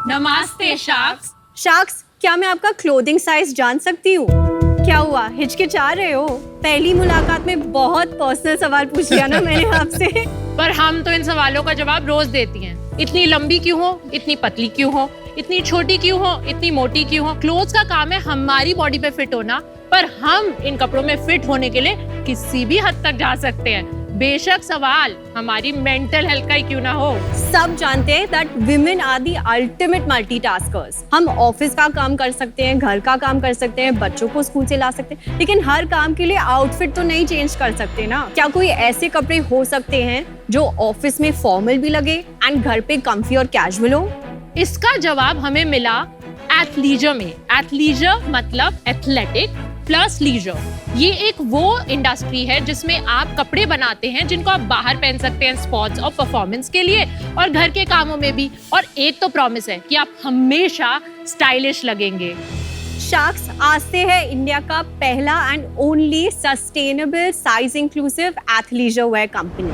नमस्ते sharks. Sharks, क्या मैं आपका क्लोथिंग साइज जान सकती हूँ? क्या हुआ, हिचकिचा रहे हो? पहली मुलाकात में बहुत पर्सनल सवाल पूछ लिया ना मैंने आपसे। पर हम तो इन सवालों का जवाब रोज देती हैं। इतनी लंबी क्यों हो, इतनी पतली क्यों हो, इतनी छोटी क्यों हो, इतनी मोटी क्यों हो। क्लोथ्स का काम है हमारी बॉडी पे फिट होना, पर हम इन कपड़ों में फिट होने के लिए किसी भी हद तक जा सकते हैं, बेशक सवाल हमारी मेंटल हेल्थ का ही क्यों ना हो। सब जानते हैं that women are the ultimate multitaskers. हम ऑफिस का काम कर सकते हैं, घर का काम कर सकते हैं, बच्चों को स्कूल से ला सकते हैं, लेकिन हर काम के लिए आउटफिट तो नहीं चेंज कर सकते ना। क्या कोई ऐसे कपड़े हो सकते हैं जो ऑफिस में फॉर्मल भी लगे एंड घर पे कंफी और कैजुअल हो? इसका जवाब हमें मिला एथलीजर में। एथलीजर मतलब एथलेटिक प्लस लीजर। ये एक वो इंडस्ट्री है जिसमें आप कपड़े बनाते हैं जिनको आप बाहर पहन सकते हैं स्पोर्ट्स और परफॉर्मेंस के लिए, और घर के कामों में भी। और एक तो प्रॉमिस है कि आप हमेशा स्टाइलिश लगेंगे। शार्क्स आज से है इंडिया का पहला and only sustainable size inclusive athleisure wear company.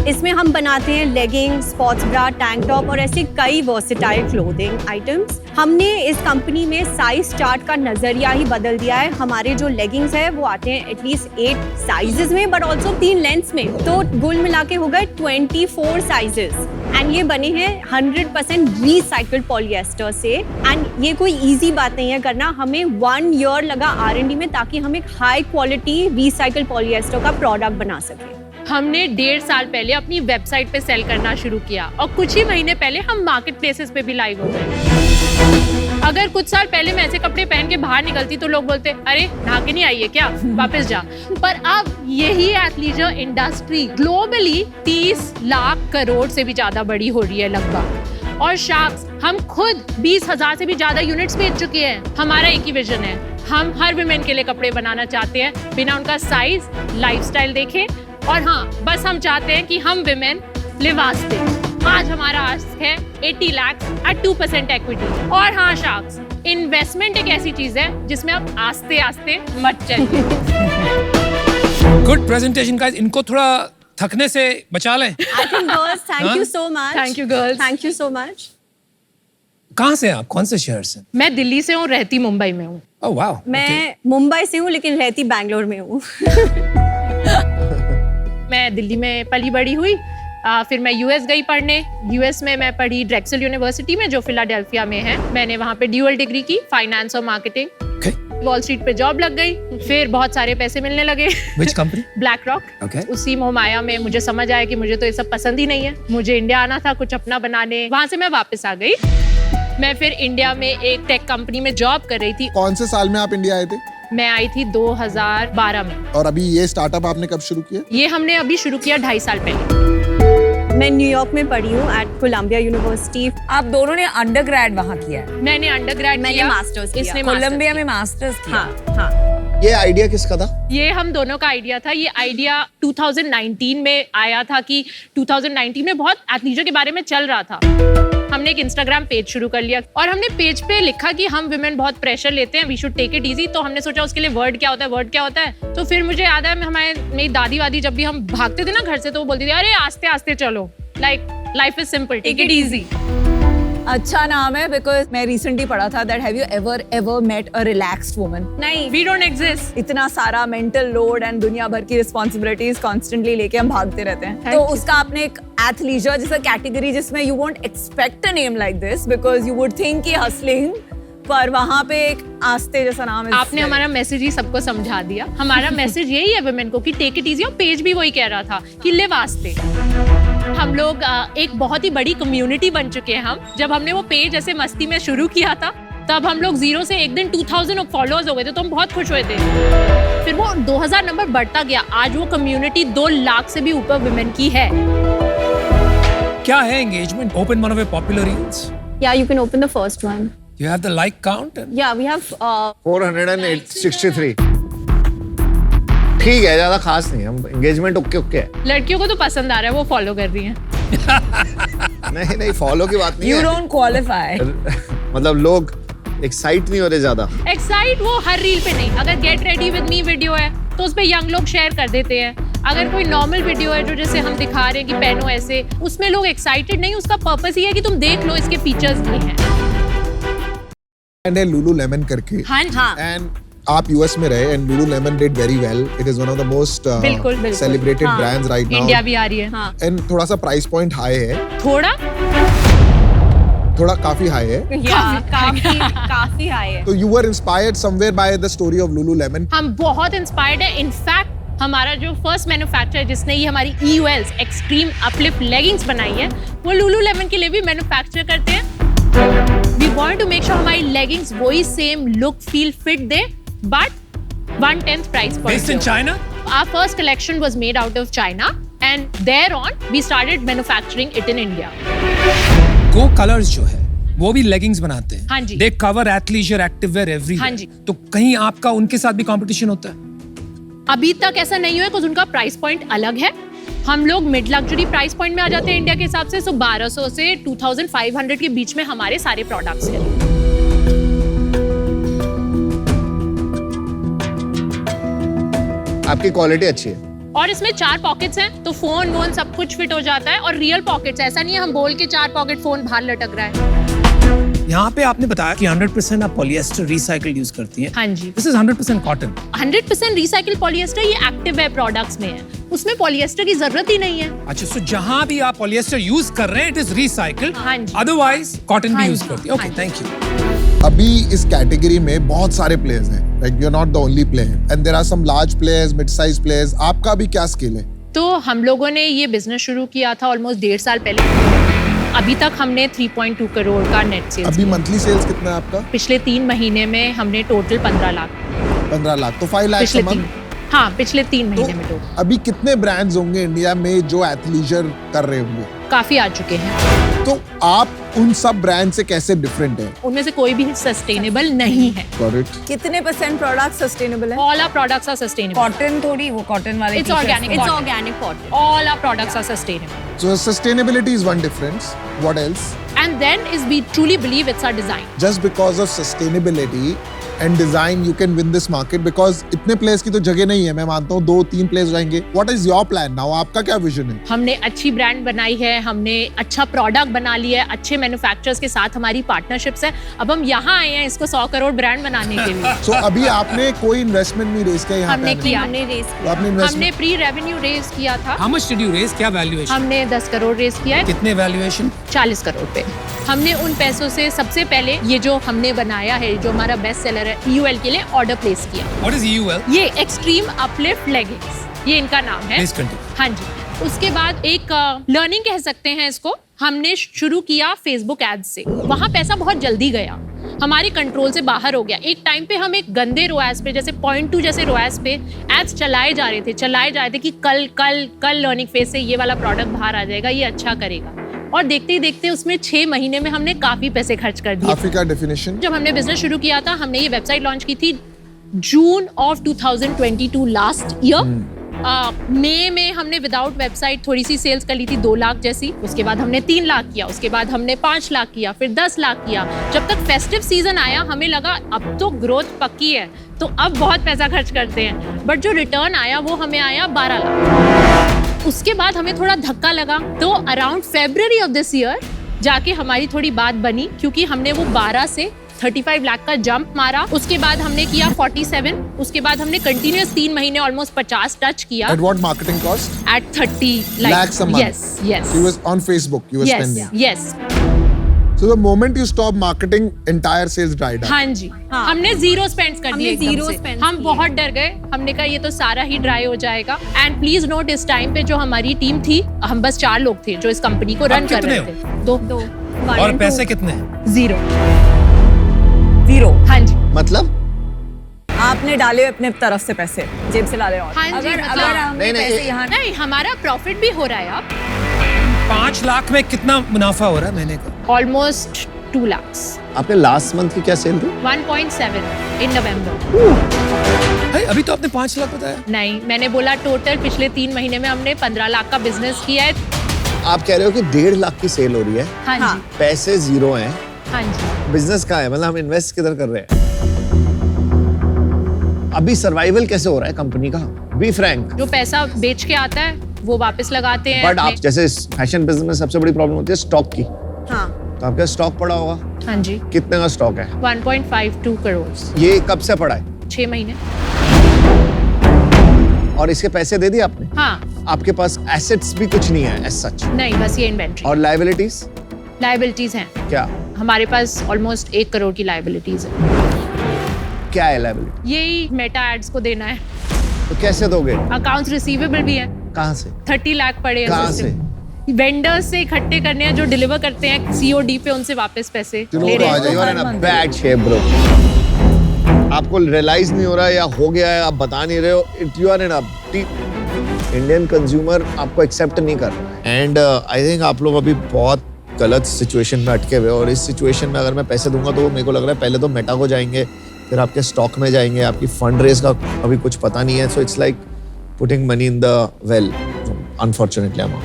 इसमें हम बनाते हैं legging, sports bra, tank top और ऐसे कई वर्सेटाइल क्लोथिंग आइटम्स। हमने इस कंपनी में साइज चार्ट का नजरिया ही बदल दिया है। हमारे जो लेगिंग्स है वो आते हैं एटलीस्ट 8 साइजेस में, बट ऑल्सो 3 लेंथ्स में, तो कुल मिला के हो गए 24 साइजेस। एंड ये बने हैं 100% रिसाइकल्ड पॉलिएस्टर से। एंड ये कोई इजी बात नहीं है करना। हमें 1 ईयर लगा R&D में ताकि हम एक हाई क्वालिटी रिसाइकल्ड पॉलिएस्टर का प्रोडक्ट बना सके। हमने 1.5 साल पहले अपनी वेबसाइट पे सेल करना शुरू किया और कुछ ही महीने पहले हम मार्केट प्लेसेस पे भी लाइव हो गए। अगर कुछ साल पहले मैं ऐसे कपड़े पहन के बाहर निकलती तो लोग बोलते, अरे नहा के नहीं आई है क्या, वापस जा। पर अब यही athleisure industry globally 30 lakh crore से भी ज्यादा बड़ी हो रही है लगभग। और शार्क्स, हम खुद 20,000 से भी ज्यादा यूनिट्स बेच चुके हैं। हमारा एक ही विजन है, हम हर विमेन के लिए कपड़े बनाना चाहते हैं बिना उनका साइज, लाइफस्टाइल देखे। और हाँ, बस हम चाहते हैं कि हम विमेन लिबास दें। आज हमारा आस्क है 80 लाख एट 2% इक्विटी। और हाँ शार्क्स, इन्वेस्टमेंट एक ऐसी चीज है जिसमें आप आस्ते आस्ते मत चलिए। गुड प्रेजेंटेशन गाइस, इनको थोड़ा थकने से बचा लें। I think girls, thank you so much. Thank you girls. Thank you so much. कहाँ से आप, कौन से शहर से? मैं दिल्ली से हूँ, रहती मुंबई में हूँ। Oh wow. मैं मुंबई से हूँ लेकिन रहती बैंगलोर में हूँ। मैं दिल्ली में पली बड़ी हुई, फिर मैं यूएस गई पढ़ने। यूएस में मैं पढ़ी ड्रेक्सल यूनिवर्सिटी में जो फिलाडेल्फिया में है। मैंने वहाँ पे ड्यूअल डिग्री की, फाइनेंस और मार्केटिंग। वॉल स्ट्रीट पे जॉब लग गई, फिर बहुत सारे पैसे मिलने लगे। Which company? Black rock. उसी मोह माया में मुझे समझ आया कि मुझे तो ये सब पसंद ही नहीं है। मुझे इंडिया आना था कुछ अपना बनाने। वहाँ से मैं वापस आ गई। मैं फिर इंडिया में एक टेक कंपनी में जॉब कर रही थी। कौन से साल में आप इंडिया आए थे? मैं आई थी 2012 में। और अभी ये स्टार्टअप आपने कब शुरू किया? ये हमने अभी शुरू किया 2.5 साल पहले। मैं न्यूयॉर्क में पढ़ी हूँ एट कोलंबिया यूनिवर्सिटी। आप दोनों ने अंडरग्रेड वहाँ किया है? मैंने अंडरग्रेड मैंने किया, मास्टर्स किया। इसने कोलंबिया में मास्टर्स किया। हाँ हाँ। ये आइडिया किसका था? ये हम दोनों का आइडिया था। ये आइडिया 2019 में आया था कि 2019 में बहुत एथलीजर के बारे में चल रहा था। हमने एक इंस्टाग्राम पेज शुरू कर लिया और हमने पेज पे लिखा कि हम विमेन बहुत प्रेशर लेते हैं, we should take it easy. तो हमने सोचा उसके लिए वर्ड क्या होता है, वर्ड क्या होता है। तो फिर मुझे याद है मेरी दादी वादी जब भी हम भागते थे ना घर से तो वो बोलती थी, अरे आस्ते आस्ते चलो, like life is simple, take it easy. अच्छा नाम है, बिकॉज मैं रिसेंटली पढ़ा था that have you ever met a relaxed woman? नहीं, वी डोंट एग्जिस्ट। इतना सारा मेंटल लोड एंड दुनिया भर की रिस्पॉन्सिबिलिटीज कॉन्स्टेंटली लेके हम भागते रहते हैं। तो उसका आपने एक एथलीजर जैसा कैटेगरी जिसमें you won't expect a name like this because you would think कि हसलिंग, पर वहाँ पे एक आस्ते जैसा नाम है। आपने हमारा मैसेज ही सबको समझा दिया। हमारा मैसेज यही है वुमेन को कि टेक इट इजी, और पेज भी वही कह रहा था कि लिव आस्ते। हम लोग एक बहुत ही बड़ी कम्युनिटी बन चुके हैं। हम जब हमने वो पेज ऐसे मस्ती में शुरू किया था तब हम लोग 0 से एक दिन 2000 फॉलोअर्स हो गए थे, तो हम बहुत खुश हुए थे। फिर वो 2000 नंबर बढ़ता गया। आज वो कम्युनिटी 2 लाख से भी ऊपर वुमेन की है। क्या है engagement? Open one of your popular reels. Yeah, you can open the first one. You have the like count? Yeah, we have 463। ठीक है, ज्यादा खास नहीं है, एंगेजमेंट ओके है। लड़कियों को तो पसंद आ रहा है, वो फॉलो कर रही हैं। नहीं फॉलो की बात नहीं है। You don't qualify। मतलब लोग एक्साइट नहीं हो रहे ज्यादा। एक्साइट वो हर रील पे नहीं। अगर get ready with me video है तो उस पे यंग लोग शेयर कर देते हैं। अगर कोई नॉर्मल वीडियो है जो जैसे हम दिखा रहे हैं कि पहनो ऐसे, उसमें लोग एक्साइटेड नहीं, उसका पर्पस ये है कि तुम देख लो इसके फीचर्स भी हैं। एंड Lululemon करके हाँ जी। एंड आप यूएस में रहे and Lululemon did very well. It is one of the most बिल्कुल, बिल्कुल। celebrated हाँ, brands right now. इंडिया भी आ रही है। हाँ, एंड थोड़ा सा प्राइस पॉइंट हाई है, थोड़ा काफी हाई है. काफी हाई है। तो you were inspired somewhere by the story of Lululemon. हम बहुत इंस्पायर्ड है। इनफैक्ट हमारा जो फर्स्ट मैन्युफैक्चरर जिसने ये हमारी EOLs एक्सट्रीम अपलिफ्ट लेगिंग्स बनाई है, वो Lululemon के लिए भी मैन्युफैक्चर करते हैं। We want to make sure हमारी लेगिंग्स वही सेम लुक फील फिट दे, but 1/10 price point. Based in China? Our first collection was made out of China, and thereon we started manufacturing it in India. Go Colors जो है वो भी leggings बनाते हैं। हाँ जी। They cover athleisure, activewear everywhere। हाँ जी। तो कहीं आपका उनके साथ भी कंपटीशन होता है? अभी तक ऐसा नहीं हुआ क्योंकि उनका प्राइस पॉइंट अलग है। हम लोग मिड लग्जरी प्राइस पॉइंट में आ जाते हैं इंडिया के हिसाब से। सो 1200 से 2500 के बीच में हमारे सारे प्रोडक्ट्स हैं। आपकी क्वालिटी अच्छी है। और इसमें 4 पॉकेट्स हैं, तो फोन वोन सब कुछ फिट हो जाता है। और रियल पॉकेट्स, ऐसा नहीं है हम बोल के 4 पॉकेट फोन बाहर लटक रहा है। यहाँ पे आपने बताया कि 100% आप पॉलिएस्टर रिसाइकल यूज करती हैं। हाँ जी। This is 100% cotton. 100% recycle polyester ये एक्टिव वेयर प्रोडक्ट्स में है, उसमें पॉलिएस्टर की जरूरत ही नहीं है। अच्छा, सो जहाँ भी आप पॉलिएस्टर यूज कर रहे हैं इट इज रिसाइकल्ड, हाँ जी। अदरवाइज कॉटन भी हाँ यूज जी, करती है। ओके, हाँ जी। Thank you. अभी इस कैटेगरी में बहुत सारे प्लेयर्स हैं. Like you're not the only player, and there are some large players, mid-sized players. आपका भी क्या स्केल है? तो हम लोगों ने ये बिजनेस शुरू किया था ऑलमोस्ट 1.5 साल पहले। अभी तक हमने 3.2 करोड़ का नेट सेल्स। अभी मंथली सेल्स कितना है आपका? पिछले 3 महीने में हमने टोटल 15 लाख। 15 लाख, तो 5 लाख पिछले a month? 3 हाँ, पिछले 3 महीने में तो टोटल अभी कितने ब्रांड्स होंगे इंडिया में जो एथलीजर कर रहे होंगे? काफी आ चुके हैं। तो आप उन सब ब्रांड से कैसे डिफरेंट है? उनमें से कोई भी सस्टेनेबल नहीं है। Got it? कितने % प्रोडक्ट सस्टेनेबल है? All our products are sustainable. Cotton थोड़ी, वो कॉटन वाले It's organic. It's cotton. organic cotton. All our products are sustainable. So sustainability is one difference. What else? And then is we truly believe it's our design. Just because of sustainability and design you can win this market, because इतने players की तो जगह नहीं है. मैं मानता हूँ 2-3 players जाएंगे. What is your plan now? आपका क्या विजन है? हमने अच्छी ब्रांड बनाई है, हमने अच्छा प्रोडक्ट बना लिया है, अच्छे मैन्युफैक्चरर्स के साथ हमारी पार्टनरशिप्स है। अब हम यहाँ आए हैं इसको 100 करोड़ ब्रांड बनाने के लिए। So अभी आपने कोई इन्वेस्टमेंट नहीं रेस किया यहाँ पे? हमने किया, हमने रेस तो आपने हमने इन्वेस्टमेंट प्री रेवेन्यू रेज किया था। How much did you raise? क्या वैल्यूएशन? हमने 10 करोड़ रेज किया है। कितने वैल्यूएशन? 40 करोड़ पे। हमने उन पैसों से सबसे पहले ये जो हमने बनाया है, जो हमारा बेस्ट सेलर है, EOL के लिए ऑर्डर प्लेस किया। What is EOL? ये एक्सट्रीम अपलिफ्ट लेगिंग्स, ये इनका नाम है। Please continue. हाँ जी। उसके बाद एक लर्निंग कह सकते हैं इसको, हमने शुरू किया फेसबुक एड्स से। वहाँ पैसा बहुत जल्दी गया, हमारे कंट्रोल से बाहर हो गया। एक टाइम पे हम एक गंदे रोएस पे, जैसे 0.2 जैसे रोएस पे एड्स चलाए जा रहे थे कि कल कल कल लर्निंग फेज से ये वाला प्रोडक्ट बाहर आ जाएगा, ये अच्छा करेगा। और देखते ही देखते उसमें 6 महीने में हमने काफी पैसे खर्च कर दिए। काफी का डेफिनेशन? जब हमने बिजनेस शुरू किया था, हमने ये वेबसाइट लॉन्च की थी जून ऑफ 2022 लास्ट ईयर। मई में हमने विदाउट वेबसाइट थोड़ी सी सेल्स कर ली थी 2 लाख जैसी। उसके बाद हमने 3 लाख किया, उसके बाद हमने 5 लाख किया, फिर 10 लाख किया। जब तक फेस्टिव सीजन आया हमें लगा अब तो ग्रोथ पक्की है, तो अब बहुत पैसा खर्च करते हैं। बट जो रिटर्न आया वो हमें आया 12 लाख। उसके बाद हमें थोड़ा धक्का लगा, तो around February of this year जाके हमारी थोड़ी बात बनी, क्योंकि हमने वो 12 से 35 लाख का जंप मारा। उसके बाद हमने किया 47, उसके बाद हमने कंटिन्यूअस 3 महीने ऑलमोस्ट 50 टच किया। At what marketing cost? At 30 Lakhs a month. Yes. You was on Facebook, you were spending. Yes. So the moment you stop marketing, entire sales dried up. हाँ जी। हाँ। हमने जीरो स्पेंड कर हमने दिए एकदम zero से। spends हम किए। बहुत डर गए, हमने कहा ये तो सारा ही ड्राई हो जाएगा। एंड प्लीज नोट, इस टाइम पे जो हमारी टीम थी, हम बस 4 लोग थे जो इस कंपनी को रन कर कितने रहे थे। 2 और पैसे कितने हैं? 0। जीरो। हाँ जी। मतलब आपने डाले अपने तरफ से पैसे, जेब से ला रहे हो। हाँ जी, अगर मतलब- अगर हमने नहीं, पैसे यहाँ नहीं, हमारा प्रॉफिट भी हो रहा है अब। 5 लाख में कितना मुनाफा हो रहा है महीने का? ऑलमोस्ट 2 लाख। आपने लास्ट मंथ की क्या सेल थी? 1.7 इन नवंबर। अरे अभी तो आपने 5 लाख बताया। नहीं, मैंने बोला टोटल पिछले 3 महीने में हमने 15 लाख का बिजनेस किया है। आप कह रहे हो कि 1.5 लाख की सेल हो रही है, हाँ हाँ। जी। पैसे 0 हैं, हाँ जी। बिजनेस कहाँ है? मतलब हम इन्वेस्ट किधर कर रहे हैं? अभी सर्वाइवल कैसे हो रहा है कंपनी का? Be frank. जो पैसा बेच के आता है वो वापस लगाते हैं बट आप अपने- जैसे फैशन बिजनेस में सबसे बड़ी प्रॉब्लम होती है स्टॉक की। हाँ तो आपका स्टॉक पड़ा होगा, हाँ जी, कितने का स्टॉक है? 1.52 करोड़। ये कब से पड़ा है? 6 महीने। और इसके पैसे दे दिए आपने? हाँ। आपके पास एसेट्स भी कुछ नहीं है एज सच? नहीं, बस ये इन्वेंट्री। और लायबिलिटीज? लायबिलिटीज हैं क्या हमारे पास, ऑलमोस्ट 1 करोड़ की लायबिलिटीज है। क्या है लायबिलिटी? यही मेटा एड्स को देना है। तो कैसे दोगे? अकाउंट्स रिसीवेबल भी है, कहाँ से? 30 लाख पड़े हैं कहाँ system। से? वेंडर्स से इकट्ठे करने हैं जो डिलीवर करते हैं COD पे, उनसे वापस पैसे चलो, ले रहे आ हैं। जाइए। You are in a bad shape, bro. आपको रियलाइज नहीं हो रहा है या हो गया है, आप बता नहीं रहे हो। You are in a deep. Indian consumer आपको एक्सेप्ट नहीं कर रहा है। एंड आई थिंक आप लोग अभी बहुत गलत सिचुएशन में अटके हुए हो, और इस सिचुएशन में अगर मैं पैसे दूंगा तो मेरे को लग रहा है पहले तो मेटा को जाएंगे, फिर आपके स्टॉक में जाएंगे, आपकी फंड रेज का अभी कुछ पता नहीं है। So it's like putting money in the well, unfortunately amount.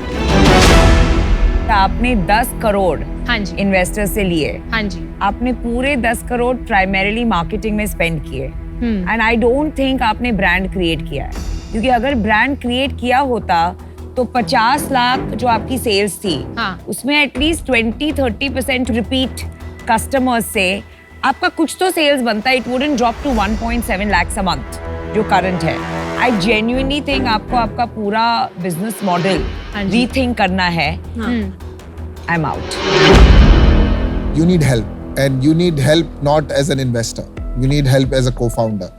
आपने 10 करोड़ हाँ जी, इन्वेस्टर से लिए, हाँ जी। आपने पूरे 10 करोड़ प्राइमरीली मार्केटिंग में स्पेंड किए, एंड आई डोंट थिंक आपने ब्रांड क्रिएट किया है, क्योंकि अगर ब्रांड क्रिएट किया होता तो 50 लाख जो आपकी सेल्स थी, हाँ। उसमें एटलीस्ट 20-30% रिपीट कस्टमर्स से आपका कुछ तो सेल्स बनता है। It wouldn't drop to 1.7 lakhs a month जो करंट है। आई जेन्युइनली थिंक आपको आपका पूरा बिजनेस मॉडल हाँ जी। रीथिंक करना है। I am out. You need help, and you need help not as an investor. You need help as a co-founder.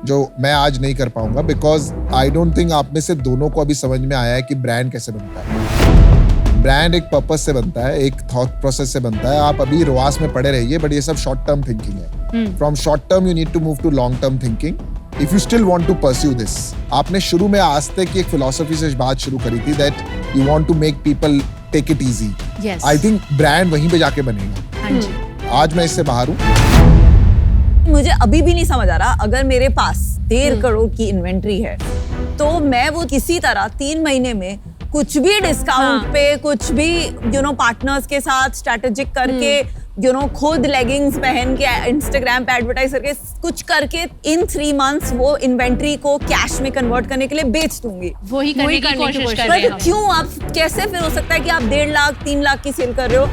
जो मैं आज नहीं कर पाऊंगा, because I don't think आप में से दोनों को अभी समझ में आया है कि ब्रांड कैसे बनता है। ब्रांड एक पर्पस से बनता है, एक थॉट प्रोसेस से बनता है। आप अभी रुआस में पड़े रहिए, बट ये सब शॉर्ट टर्म थिंकिंग है। From short term you need to move to long term thinking if you still want to pursue this. आपने शुरू में आस्ते की एक फिलॉसफी से बात शुरू करी थी that you want to make people take it easy. Yes. I think brand वहीं पे जाके बनेगा। हाँ जी। आज मैं इससे बाहर हूँ। मुझे अभी भी नहीं समझ आ रहा, अगर मेरे पास 1.5 करोड़ की इन्वेंट्री है तो मैं वो किसी तरह 3 महीने में कुछ भी डिस्काउंट हाँ। पे, कुछ भी पार्टनर्स के साथ स्ट्रेटेजिक करके खुद लेगिंग्स पहन के इंस्टाग्राम पे एडवर्टाइज करके कुछ करके इन 3 months वो इन्वेंट्री को कैश में कन्वर्ट करने के लिए बेच दूंगी। वही करने की कोशिश कर रहे हैं हम। क्यों आप कैसे फिर हो सकता है कि आप 1.5 लाख 3 लाख की सेल कर रहे हो?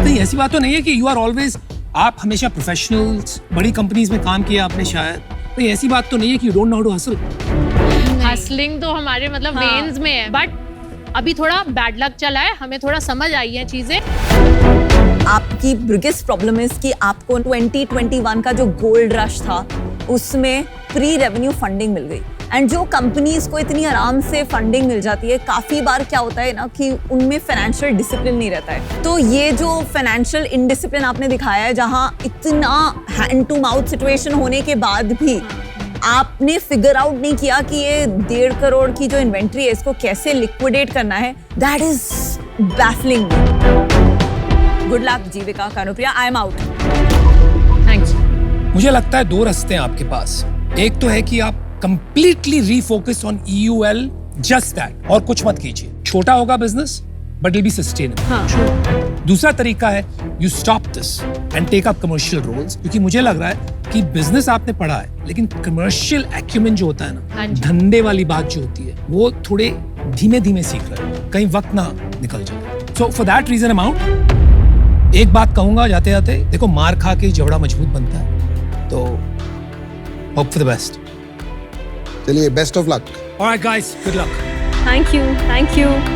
नहीं, ऐसी बात तो नहीं है कि यू आर ऑलवेज, आप हमेशा प्रोफेशनल्स, बड़ी कंपनीज में काम किया आपने शायद, तो ऐसी बात तो नहीं है कि you don't know how to hustle. Hustling तो हमारे मतलब हाँ। वेन्स में है, बट अभी थोड़ा बैड लक चला है, हमें थोड़ा समझ आई है चीजें। आपकी बिगेस्ट प्रॉब्लम है कि आपको 2021 का जो गोल्ड रश था उसमें प्री रेवेन्यू फंडिंग मिल गई, एंड जो कंपनीज को इतनी आराम से फंडिंग मिल जाती है, काफी बार क्या होता है ना कि उनमें फाइनेंशियल डिसिप्लिन नहीं रहता है। तो ये जो फाइनेंशियल इनडिसिप्लिन आपने दिखाया है, जहां इतना हैंड टू माउथ सिचुएशन होने के बाद भी आपने फिगर आउट नहीं किया कि ये 1.5 करोड़ की जो इन्वेंट्री है इसको कैसे लिक्विडेट करना है, that is baffling. Good luck Jeevika, Kanupriya, I am out. Thanks. मुझे लगता है 2 रास्ते हैं आपके पास। एक तो है कि आप completely refocus on EUL, just that, और कुछ मत कीजिए। छोटा होगा business but it be sustainable. हाँ। दूसरा तरीका है you stop this and take up commercial roles, क्योंकि मुझे लग रहा है कि बिजनेस आपने पढ़ा है लेकिन कमर्शियल एक्यूमेंट जो होता है हाँ ना, जी। धंधे वाली बात जो होती है, वो थोड़े धीमे धीमे सीख रहे हो, कहीं वक्त ना निकल जाए। So for that reason amount, एक बात कहूंगा जाते जाते, देखो मार खा के जबड़ा मजबूत बनता है, तो होप फॉर द बेस्ट। चलिए, best of luck. Alright guys, good luck. Thank you, thank you.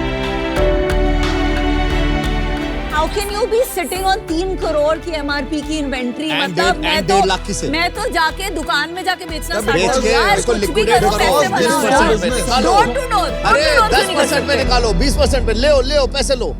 How can you be sitting on 3 crore की MRP की इन्वेंट्री? And मतलब डेढ़- and 1.5 लाख की sale। मैं तो जाके दुकान में जाके बेचना बेच के इसको लिक्विडेट करो, 20% में निकालो। Door to door. अरे 10% में निकालो, 20% में ले लो पैसे लो।